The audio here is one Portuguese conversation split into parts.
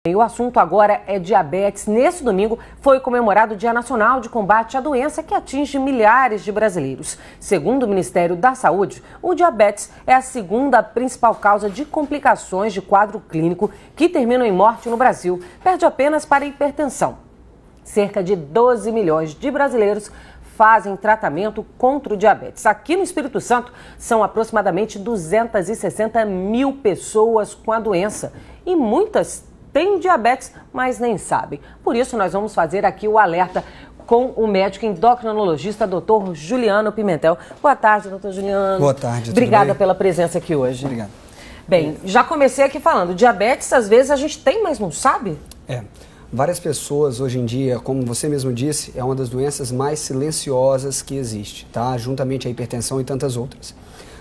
E o assunto agora é diabetes. Nesse domingo foi comemorado o Dia Nacional de Combate à Doença que atinge milhares de brasileiros. Segundo o Ministério da Saúde, o diabetes é a segunda principal causa de complicações de quadro clínico que terminam em morte no Brasil. Perde apenas para a hipertensão. Cerca de 12 milhões de brasileiros fazem tratamento contra o diabetes. Aqui no Espírito Santo, são aproximadamente 260 mil pessoas com a doença e muitas têm diabetes, mas nem sabem. Por isso, nós vamos fazer aqui o alerta com o médico endocrinologista, Dr. Juliano Pimentel. Boa tarde, doutor Juliano. Boa tarde. Obrigada pela presença aqui hoje. Obrigado. Bem, já comecei aqui falando, diabetes às vezes a gente tem, mas não sabe? Várias pessoas hoje em dia, como você mesmo disse, é uma das doenças mais silenciosas que existe, tá? Juntamente à hipertensão e tantas outras.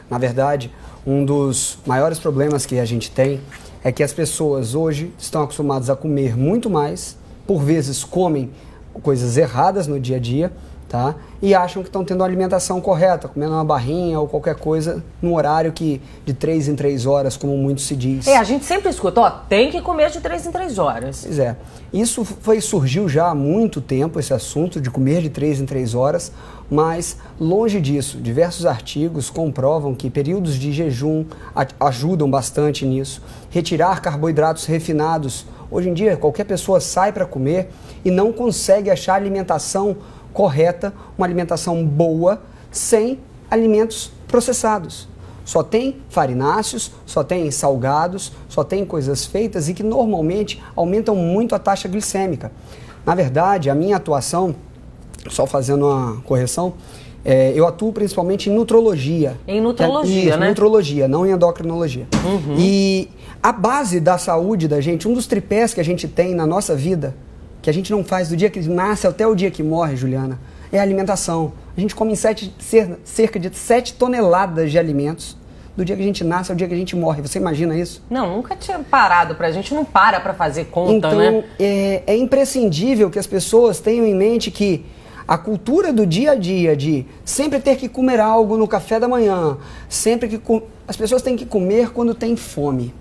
Na verdade, um dos maiores problemas que a gente tem é que as pessoas hoje estão acostumadas a comer muito mais, por vezes comem coisas erradas no dia a dia, tá? E acham que estão tendo uma alimentação correta, comendo uma barrinha ou qualquer coisa num horário que de 3 em 3 horas, como muito se diz. A gente sempre escuta, ó, tem que comer de 3 em 3 horas. Pois é. Isso surgiu já há muito tempo, esse assunto de comer de 3 em 3 horas, mas longe disso, diversos artigos comprovam que períodos de jejum ajudam bastante nisso. Retirar carboidratos refinados. Hoje em dia, qualquer pessoa sai para comer e não consegue achar alimentação correta, uma alimentação boa, sem alimentos processados. Só tem farináceos, só tem salgados, só tem coisas feitas e que normalmente aumentam muito a taxa glicêmica. Na verdade, a minha atuação, só fazendo uma correção, eu atuo principalmente em nutrologia. Em nutrologia, né? Em nutrologia, não em endocrinologia. E a base da saúde da gente, um dos tripés que a gente tem na nossa vida, que a gente não faz do dia que nasce até o dia que morre, Juliana, é a alimentação. A gente come cerca de 7 toneladas de alimentos do dia que a gente nasce ao dia que a gente morre. Você imagina isso? Não, nunca tinha parado a gente não para fazer conta, então, né? É imprescindível que as pessoas tenham em mente que a cultura do dia a dia de sempre ter que comer algo no café da manhã, as pessoas têm que comer quando tem fome.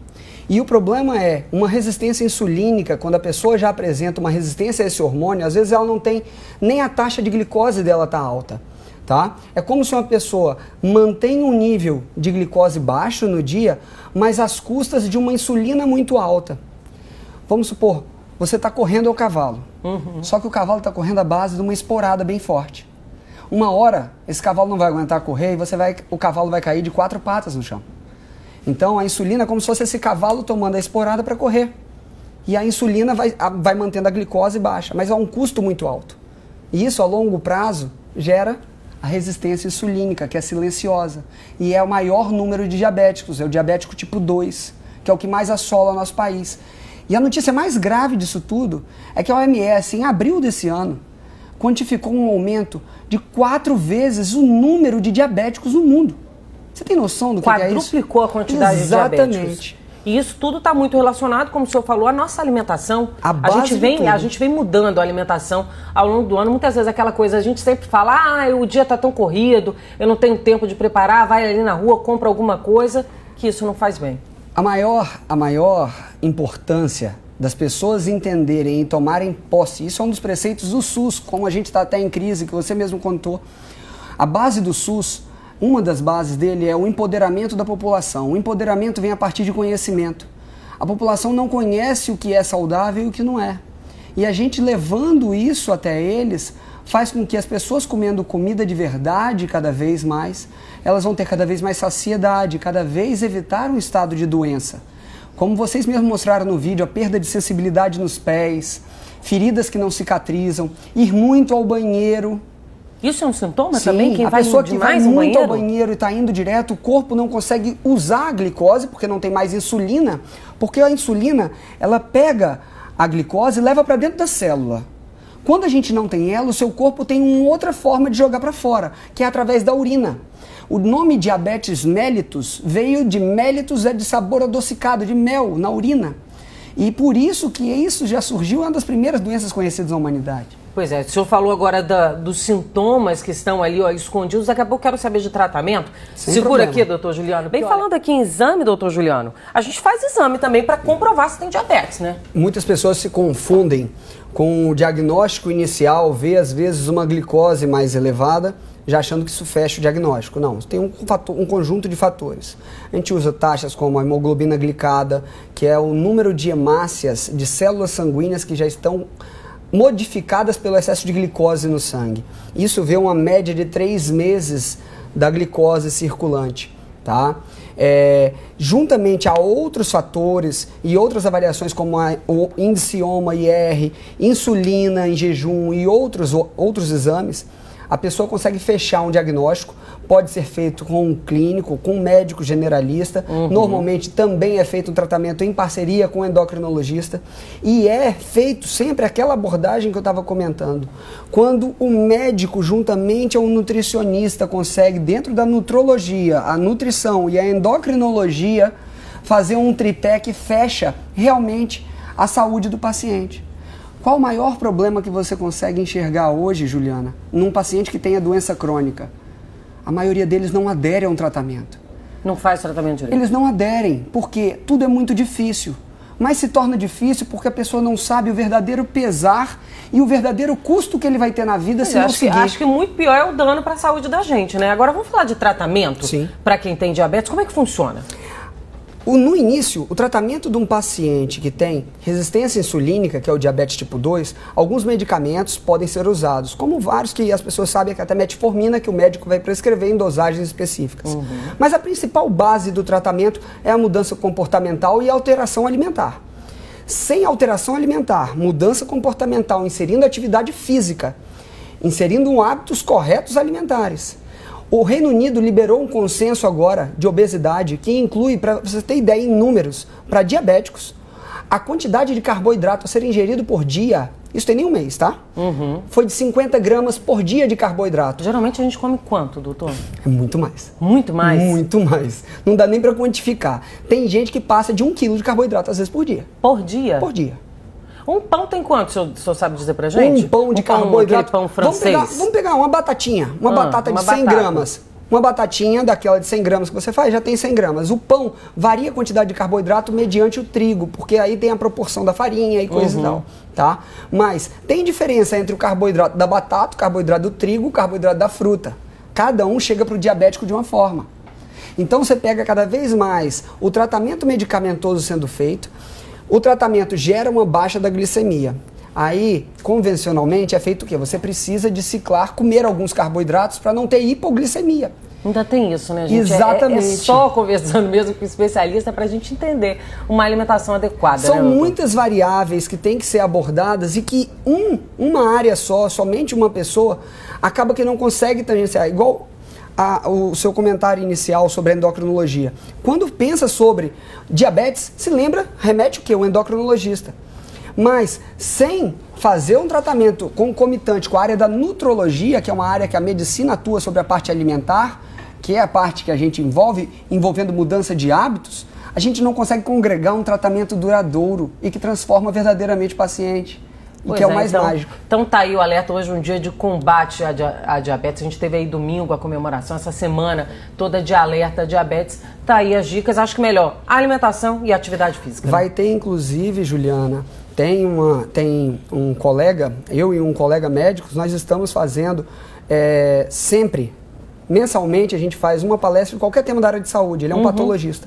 E o problema é uma resistência insulínica, quando a pessoa já apresenta uma resistência a esse hormônio, às vezes ela não tem nem a taxa de glicose dela tá alta, tá? É como se uma pessoa mantém um nível de glicose baixo no dia, mas às custas de uma insulina muito alta. Vamos supor, você está correndo ao cavalo, só que o cavalo está correndo à base de uma esporada bem forte. Uma hora, esse cavalo não vai aguentar correr e o cavalo vai cair de 4 patas no chão. Então, a insulina é como se fosse esse cavalo tomando a esporada para correr. E a insulina vai mantendo a glicose baixa, mas a um custo muito alto. E isso, a longo prazo, gera a resistência insulínica, que é silenciosa. E é o maior número de diabéticos, é o diabético tipo 2, que é o que mais assola o nosso país. E a notícia mais grave disso tudo é que a OMS, em abril desse ano, quantificou um aumento de 4 vezes o número de diabéticos no mundo. Você tem noção do que é isso? Quadruplicou a quantidade de diabéticos. Exatamente. E isso tudo está muito relacionado, como o senhor falou, à nossa alimentação. A gente vem mudando a alimentação ao longo do ano. Muitas vezes aquela coisa, a gente sempre fala, o dia está tão corrido, eu não tenho tempo de preparar, vai ali na rua, compra alguma coisa, que isso não faz bem. A maior importância das pessoas entenderem e tomarem posse, isso é um dos preceitos do SUS, como a gente está até em crise, que você mesmo contou. A base do SUS, uma das bases dele é o empoderamento da população. O empoderamento vem a partir de conhecimento. A população não conhece o que é saudável e o que não é. E a gente levando isso até eles faz com que as pessoas comendo comida de verdade cada vez mais, elas vão ter cada vez mais saciedade, cada vez evitar um estado de doença. Como vocês mesmos mostraram no vídeo, a perda de sensibilidade nos pés, feridas que não cicatrizam, ir muito ao banheiro. Isso é um sintoma? Sim, também? Quem a pessoa que vai muito ao banheiro e está indo direto, o corpo não consegue usar a glicose, porque não tem mais insulina, porque a insulina, ela pega a glicose e leva para dentro da célula. Quando a gente não tem ela, o seu corpo tem uma outra forma de jogar para fora, que é através da urina. O nome diabetes mellitus veio de mellitus, é de sabor adocicado, de mel, na urina. E por isso que isso já surgiu, é uma das primeiras doenças conhecidas na humanidade. Pois é, o senhor falou agora dos sintomas que estão ali, ó, escondidos. Daqui a pouco eu quero saber de tratamento. Sem Segura problema. aqui, doutor Juliano. Bem, falando aqui em exame, doutor Juliano, a gente faz exame também para comprovar se tem diabetes, né? Muitas pessoas se confundem com o diagnóstico inicial, vê às vezes uma glicose mais elevada, já achando que isso fecha o diagnóstico. Não, tem um conjunto de fatores. A gente usa taxas como a hemoglobina glicada, que é o número de hemácias, de células sanguíneas que já estão modificadas pelo excesso de glicose no sangue. Isso vê uma média de 3 meses da glicose circulante, tá? Juntamente a outros fatores e outras avaliações como o índice OMA-IR, insulina em jejum e outros exames, a pessoa consegue fechar um diagnóstico. Pode ser feito com um clínico, com um médico generalista. Normalmente também é feito um tratamento em parceria com um endocrinologista. E é feito sempre aquela abordagem que eu estava comentando. Quando o médico, juntamente ao nutricionista, consegue, dentro da nutrologia, a nutrição e a endocrinologia, fazer um tripé que fecha realmente a saúde do paciente. Qual o maior problema que você consegue enxergar hoje, Juliana, num paciente que tenha doença crônica? A maioria deles não adere a um tratamento. Não faz tratamento direito? Eles não aderem, porque tudo é muito difícil. Mas se torna difícil porque a pessoa não sabe o verdadeiro pesar e o verdadeiro custo que ele vai ter na vida se não seguir. Acho que muito pior é o dano para a saúde da gente, né? Agora vamos falar de tratamento para quem tem diabetes. Como é que funciona? No início, o tratamento de um paciente que tem resistência insulínica, que é o diabetes tipo 2, alguns medicamentos podem ser usados, como vários que as pessoas sabem, que até metformina, que o médico vai prescrever em dosagens específicas. Mas a principal base do tratamento é a mudança comportamental e a alteração alimentar. Sem alteração alimentar, mudança comportamental, inserindo atividade física, inserindo hábitos corretos alimentares. O Reino Unido liberou um consenso agora de obesidade que inclui, para você ter ideia em números, para diabéticos, a quantidade de carboidrato a ser ingerido por dia, isso tem nem um mês, tá? Foi de 50 gramas por dia de carboidrato. Geralmente a gente come quanto, doutor? É muito mais. Muito mais? Muito mais. Não dá nem para quantificar. Tem gente que passa de 1 quilo de carboidrato às vezes por dia. Por dia? Por dia. Um pão tem quanto, o senhor sabe dizer pra gente? Um pão de carboidrato. Pão francês. Vamos pegar uma batatinha, uma batata de 100 gramas. Uma batatinha daquela de 100 gramas que você faz, já tem 100 gramas. O pão varia a quantidade de carboidrato mediante o trigo, porque aí tem a proporção da farinha e coisa e tal, tá? Mas tem diferença entre o carboidrato da batata, o carboidrato do trigo, o carboidrato da fruta. Cada um chega para o diabético de uma forma. Então você pega cada vez mais o tratamento medicamentoso sendo feito. O tratamento gera uma baixa da glicemia. Aí, convencionalmente, é feito o quê? Você precisa de ciclar, comer alguns carboidratos para não ter hipoglicemia. Ainda tem isso, né, gente? Exatamente. É só conversando mesmo com o especialista para a gente entender uma alimentação adequada. São né, muitas variáveis que têm que ser abordadas e que uma área só, somente uma pessoa, acaba que não consegue tangenciar. Igual o seu comentário inicial sobre a endocrinologia. Quando pensa sobre diabetes, se lembra, remete o quê? O endocrinologista. Mas sem fazer um tratamento concomitante com a área da nutrologia, que é uma área que a medicina atua sobre a parte alimentar, que é a parte que a gente envolvendo mudança de hábitos, a gente não consegue congregar um tratamento duradouro e que transforma verdadeiramente o paciente. E que é o mais mágico. Então tá aí o alerta, hoje um dia de combate à diabetes. A gente teve aí domingo a comemoração, essa semana toda de alerta à diabetes. Tá aí as dicas, acho que melhor, alimentação e atividade física. Vai ter inclusive, Juliana, tem um colega, eu e um colega médicos, nós estamos fazendo sempre, mensalmente, a gente faz uma palestra de qualquer tema da área de saúde, ele é um patologista.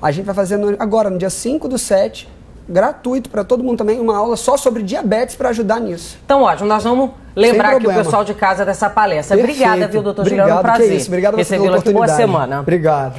A gente vai fazendo agora, no dia 5/7, gratuito para todo mundo também, uma aula só sobre diabetes para ajudar nisso. Então, ótimo, nós vamos lembrar aqui o pessoal de casa dessa palestra. Perfeito. Obrigada, viu, doutor Juliano? Um prazer. Obrigado pela recebê-lo aqui. Boa semana. Obrigado.